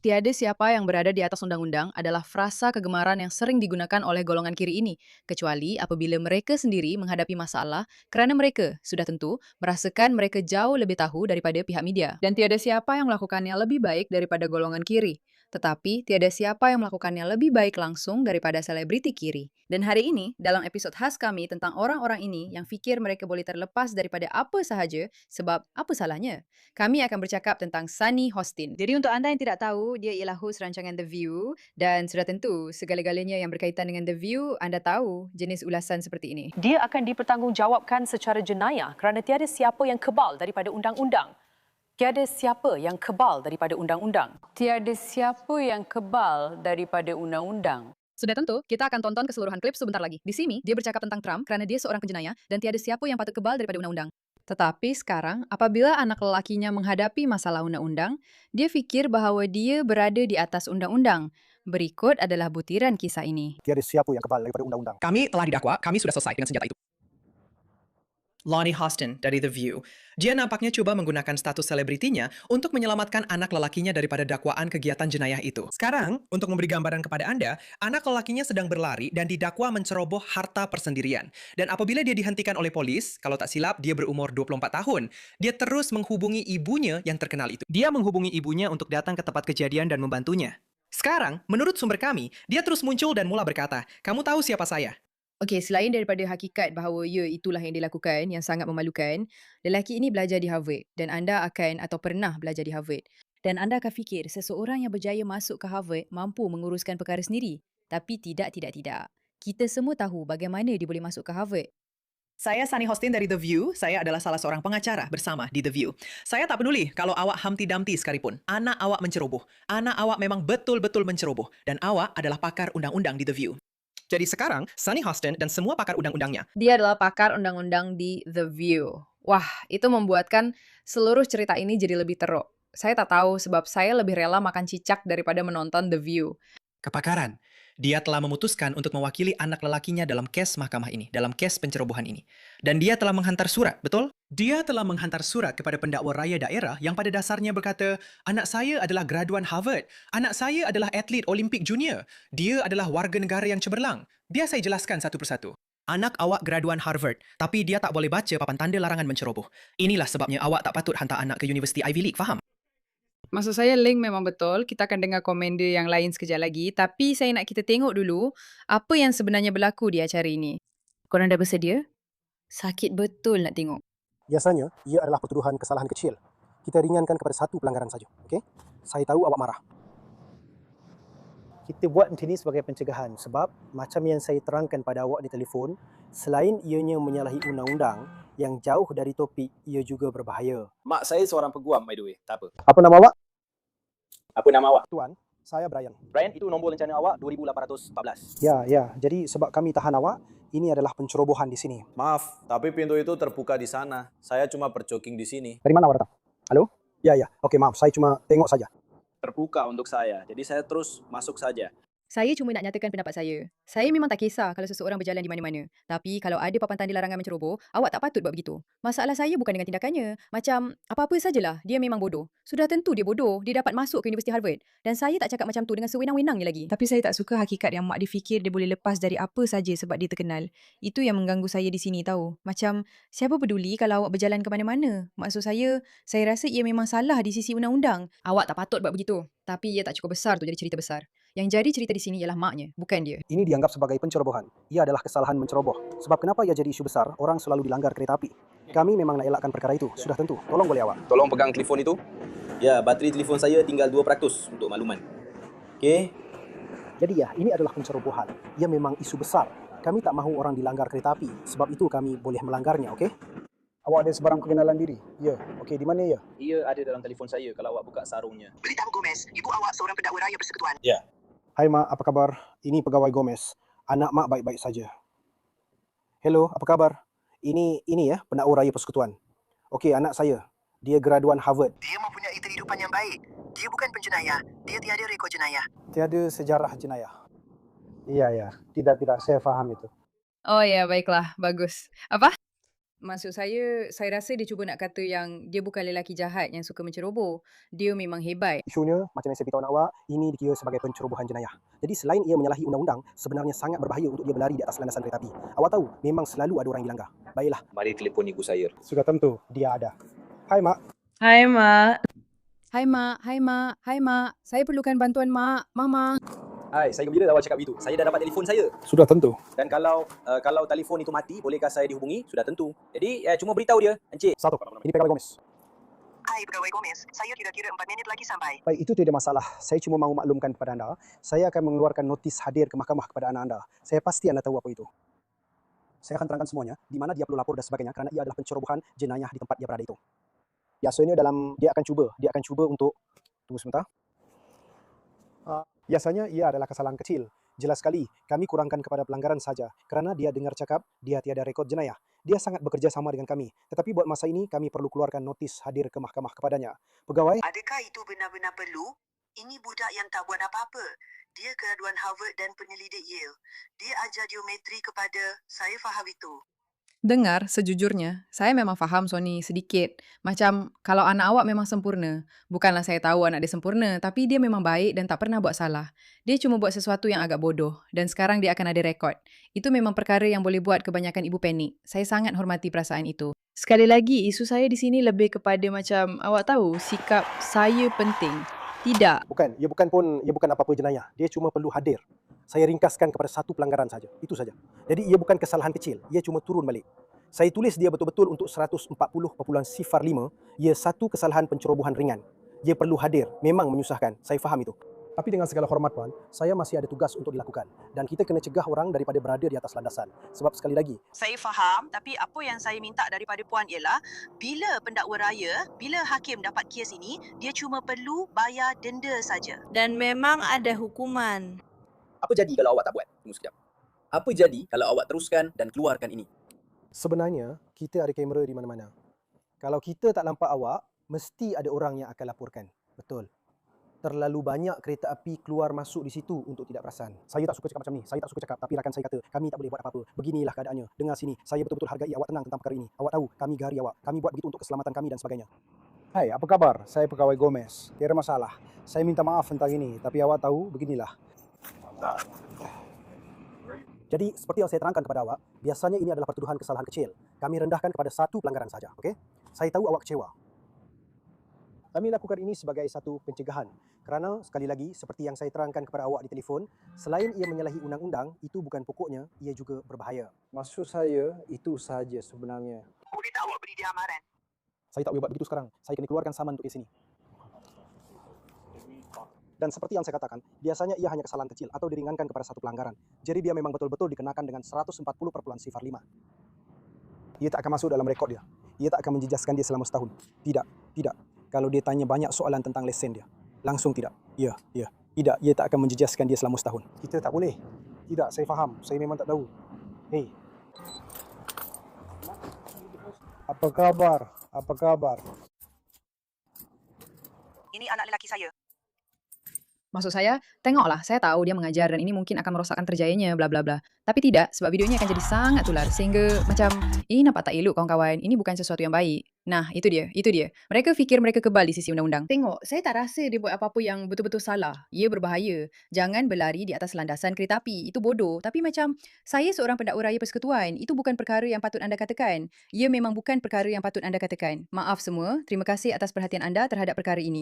Tiada siapa yang berada di atas undang-undang adalah frasa kegemaran yang sering digunakan oleh golongan kiri ini, kecuali apabila mereka sendiri menghadapi masalah kerana mereka, sudah tentu, merasakan mereka jauh lebih tahu daripada pihak media. Dan tiada siapa yang melakukannya lebih baik daripada golongan kiri. Tetapi, tiada siapa yang melakukannya lebih baik langsung daripada selebriti kiri. Dan hari ini, dalam episod khas kami tentang orang-orang ini yang fikir mereka boleh terlepas daripada apa sahaja, sebab apa salahnya? Kami akan bercakap tentang Sunny Hostin. Jadi untuk anda yang tidak tahu, dia ialah hos rancangan The View dan sudah tentu segala-galanya yang berkaitan dengan The View, anda tahu jenis ulasan seperti ini. Dia akan dipertanggungjawabkan secara jenayah kerana tiada siapa yang kebal daripada undang-undang. Tiada siapa yang kebal daripada undang-undang. Tiada siapa yang kebal daripada undang-undang. Sudah tentu, kita akan tonton keseluruhan klip sebentar lagi. Di sini, dia bercakap tentang Trump kerana dia seorang penjenayah dan tiada siapa yang patut kebal daripada undang-undang. Tetapi sekarang, apabila anak lelakinya menghadapi masalah undang-undang, dia fikir bahawa dia berada di atas undang-undang. Berikut adalah butiran kisah ini. Tiada siapa yang kebal daripada undang-undang. Kami telah didakwa, kami sudah selesai dengan senjata itu. Lonnie Hostin dari The View. Dia nampaknya cuba menggunakan status selebritinya untuk menyelamatkan anak lelakinya daripada dakwaan kegiatan jenayah itu. Sekarang, untuk memberi gambaran kepada Anda, anak lelakinya sedang berlari dan didakwa menceroboh harta persendirian. Dan apabila dia dihentikan oleh polis, kalau tak silap dia berumur 24 tahun, dia terus menghubungi ibunya yang terkenal itu. Dia menghubungi ibunya untuk datang ke tempat kejadian dan membantunya. Sekarang, menurut sumber kami, dia terus muncul dan mula berkata, "Kamu tahu siapa saya?" Okey, selain daripada hakikat bahawa ya itulah yang dilakukan yang sangat memalukan, lelaki ini belajar di Harvard dan anda akan atau pernah belajar di Harvard. Dan anda akan fikir seseorang yang berjaya masuk ke Harvard mampu menguruskan perkara sendiri. Tapi tidak. Kita semua tahu bagaimana dia boleh masuk ke Harvard. Saya Sunny Hostin dari The View. Saya adalah salah seorang pengacara bersama di The View. Saya tak peduli kalau awak Humpty Dumpty sekalipun. Anak awak menceroboh. Anak awak memang betul-betul menceroboh. Dan awak adalah pakar undang-undang di The View. Jadi sekarang, Sunny Hostin dan semua pakar undang-undangnya. Dia adalah pakar undang-undang di The View. Wah, itu membuatkan seluruh cerita ini jadi lebih teruk. Saya tak tahu sebab saya lebih rela makan cicak daripada menonton The View. Kepakaran. Dia telah memutuskan untuk mewakili anak lelakinya dalam kes mahkamah ini, dalam kes pencerobohan ini. Dan dia telah menghantar surat, betul? Dia telah menghantar surat kepada pendakwa raya daerah yang pada dasarnya berkata, anak saya adalah graduan Harvard, anak saya adalah atlet Olimpik Junior, dia adalah warga negara yang cemerlang. Biar saya jelaskan satu persatu. Anak awak graduan Harvard, tapi dia tak boleh baca papan tanda larangan menceroboh. Inilah sebabnya awak tak patut hantar anak ke Universiti Ivy League, faham? Maksud saya link memang betul, kita akan dengar komen dia yang lain sekejap lagi. Tapi saya nak kita tengok dulu apa yang sebenarnya berlaku di acara ini. Korang dah bersedia? Sakit betul nak tengok. Biasanya, ia adalah pertuduhan kesalahan kecil. Kita ringankan kepada satu pelanggaran saja. Okey? Saya tahu awak marah. Kita buat macam ini sebagai pencegahan sebab macam yang saya terangkan pada awak di telefon, selain ianya menyalahi undang-undang, yang jauh dari topik, ia juga berbahaya. Mak saya seorang peguam, by the way. Tak apa. Apa nama awak? Apa nama awak? Tuan, saya Brian. Brian, itu nombor rencana awak 2814. Ya. Jadi sebab kami tahan awak, ini adalah pencerobohan di sini. Maaf, tapi pintu itu terbuka di sana. Saya cuma berjogging di sini. Dari mana awak datang? Halo? Ya. Okey, maaf. Saya cuma tengok saja. Terbuka untuk saya. Jadi saya terus masuk saja. Saya cuma nak nyatakan pendapat saya. Saya memang tak kisah kalau seseorang berjalan di mana-mana. Tapi kalau ada papan tanda larangan menceroboh, awak tak patut buat begitu. Masalah saya bukan dengan tindakannya. Macam apa-apa sajalah, dia memang bodoh. Sudah tentu dia bodoh, dia dapat masuk ke Universiti Harvard. Dan saya tak cakap macam tu dengan sewenang-wenangnya lagi. Tapi saya tak suka hakikat yang mak dia fikir dia boleh lepas dari apa saja sebab dia terkenal. Itu yang mengganggu saya di sini tahu. Macam, siapa peduli kalau awak berjalan ke mana-mana? Maksud saya rasa ia memang salah di sisi undang-undang. Awak tak patut buat begitu. Tapi ia tak cukup besar untuk jadi cerita besar. Yang jadi cerita di sini ialah maknya, bukan dia. Ini dianggap sebagai pencerobohan. Ia adalah kesalahan menceroboh. Sebab kenapa ia jadi isu besar, orang selalu dilanggar kereta api. Kami memang nak elakkan perkara itu. Sudah tentu. Tolong boleh awak. Tolong pegang telefon itu. Ya, bateri telefon saya tinggal 2% untuk makluman. Okey? Jadi ya, ini adalah pencerobohan. Ia memang isu besar. Kami tak mahu orang dilanggar kereta api. Sebab itu kami boleh melanggarnya, okey? Awak ada sebarang perkenalan diri? Ya. Okey, di mana ya? Ia ada dalam telefon saya kalau awak buka sarungnya. Beritahu Gomez, ibu awak seorang pendakwa raya persekutuan. Ya. Hai Mak, apa kabar? Ini pegawai Gomez. Anak Mak baik-baik saja. Hello, apa kabar? Ini ya, pendakwa raya persekutuan. Okey, anak saya. Dia graduan Harvard. Dia mempunyai kehidupan yang baik. Dia bukan penjenayah. Dia tiada rekod jenayah. Tiada sejarah jenayah. Ya. Tidak. Saya faham itu. Oh ya, baiklah. Bagus. Apa? Maksud saya rasa dia cuba nak kata yang dia bukan lelaki jahat yang suka menceroboh. Dia memang hebat. Isunya, macam yang saya beritahu awak, ini dikira sebagai pencerobohan jenayah. Jadi selain ia menyalahi undang-undang, sebenarnya sangat berbahaya untuk dia berlari di atas landasan kereta api. Awak tahu, memang selalu ada orang yang dilanggar. Baiklah, Mari telefon ibu saya. sudah tentu dia ada. Hai Mak. Hai, Mak. Hai mak, hai mak, hai mak. Saya perlukan bantuan mak, mama. Hai, saya gembira awak cakap begitu. Saya dah dapat telefon saya. Sudah tentu. Dan kalau telefon itu mati, bolehkah saya dihubungi? Sudah tentu. Jadi, cuma beritahu dia, Encik. Satu, ini pegawai Gomez. Hai Pegawai Gomez, saya kira-kira 4 minit lagi sampai. Baik, itu tidak masalah. Saya cuma mahu maklumkan kepada anda, saya akan mengeluarkan notis hadir ke mahkamah kepada anak anda. Saya pasti anda tahu apa itu. Saya akan terangkan semuanya, di mana dia perlu lapor dan sebagainya kerana ia adalah pencerobohan jenayah di tempat dia berada itu. Biasanya dia akan cuba untuk, tunggu sebentar. Biasanya ia adalah kesalahan kecil. Jelas sekali, kami kurangkan kepada pelanggaran saja kerana dia dengar cakap dia tiada rekod jenayah. Dia sangat bekerja sama dengan kami. Tetapi buat masa ini, kami perlu keluarkan notis hadir ke mahkamah kepadanya. Pegawai, Adakah itu benar-benar perlu? Ini budak yang tak buat apa-apa. Dia graduan Harvard dan penyelidik Yale. Dia ajar geometri kepada, saya faham itu. Dengar, sejujurnya, saya memang faham Sony sedikit. Macam kalau anak awak memang sempurna. Bukanlah saya tahu anak dia sempurna, tapi dia memang baik dan tak pernah buat salah. Dia cuma buat sesuatu yang agak bodoh dan sekarang dia akan ada rekod. Itu memang perkara yang boleh buat kebanyakan ibu panik. Saya sangat hormati perasaan itu. Sekali lagi, isu saya di sini lebih kepada macam awak tahu, sikap saya penting. Tidak. ia bukan apa-apa jenayah. Dia cuma perlu hadir. Saya ringkaskan kepada satu pelanggaran saja. Itu saja. Jadi ia bukan kesalahan kecil. Ia cuma turun balik. Saya tulis dia betul-betul untuk 140.05. Ia satu kesalahan pencerobohan ringan. Ia perlu hadir. Memang menyusahkan. Saya faham itu. Tapi dengan segala hormat Puan, saya masih ada tugas untuk dilakukan. Dan kita kena cegah orang daripada berada di atas landasan. Sebab sekali lagi, Saya faham, tapi apa yang saya minta daripada Puan ialah bila pendakwa raya, bila hakim dapat kes ini, dia cuma perlu bayar denda saja. Dan memang ada hukuman. Apa jadi kalau awak tak buat? Tunggu sekejap. Apa jadi kalau awak teruskan dan keluarkan ini? sebenarnya kita ada kamera di mana-mana. Kalau kita tak nampak awak, mesti ada orang yang akan laporkan. Betul. Terlalu banyak kereta api keluar masuk di situ untuk tidak perasan. Saya tak suka cakap macam ni. Saya tak suka cakap, tapi rakan saya kata, kami tak boleh buat apa-apa. Beginilah keadaannya. Dengar sini, saya betul-betul hargai awak tenang tentang perkara ini. Awak tahu, kami gahari awak. Kami buat begitu untuk keselamatan kami dan sebagainya. Hai, apa khabar? Saya Pegawai Gomez. Tiada masalah. Saya minta maaf tentang ini, tapi awak tahu, beginilah. Jadi, seperti yang saya terangkan kepada awak, biasanya ini adalah pertuduhan kesalahan kecil. Kami rendahkan kepada satu pelanggaran saja, okey? Saya tahu awak kecewa. Kami lakukan ini sebagai satu pencegahan. Kerana, sekali lagi, seperti yang saya terangkan kepada awak di telefon, selain ia menyalahi undang-undang, itu bukan pokoknya, ia juga berbahaya. Maksud saya, itu sahaja sebenarnya. Boleh tak awak beri dia amaran? Saya tak boleh buat begitu sekarang. Saya kena keluarkan saman untuk kes ini. Dan seperti yang saya katakan, biasanya ia hanya kesalahan kecil atau diringankan kepada satu pelanggaran. Jadi dia memang betul-betul dikenakan dengan 140.05. Ia tak akan masuk dalam rekod dia. Ia tak akan menjejaskan dia selama setahun. Tidak. Kalau dia tanya banyak soalan tentang lesen dia, langsung tidak. Ya. Tidak, ia tak akan menjejaskan dia selama setahun. Kita tak boleh. Tidak, saya faham. Saya memang tak tahu. Hei. Apa kabar? Ini anak lelaki saya. Maksud saya, tengoklah, saya tahu dia mengajar dan ini mungkin akan merosakkan kerjayanya, bla bla bla. Tapi tidak, sebab video ini akan jadi sangat tular sehingga macam ini nampak tak elok kawan-kawan, ini bukan sesuatu yang baik. Nah, itu dia. Mereka fikir mereka kebal di sisi undang-undang. Tengok, saya tak rasa dia buat apa-apa yang betul-betul salah. Ia berbahaya. Jangan berlari di atas landasan kereta api. Itu bodoh. Tapi macam, saya seorang pendakwa raya persekutuan. Itu bukan perkara yang patut anda katakan. Ia memang bukan perkara yang patut anda katakan. Maaf semua, terima kasih atas perhatian anda terhadap perkara ini.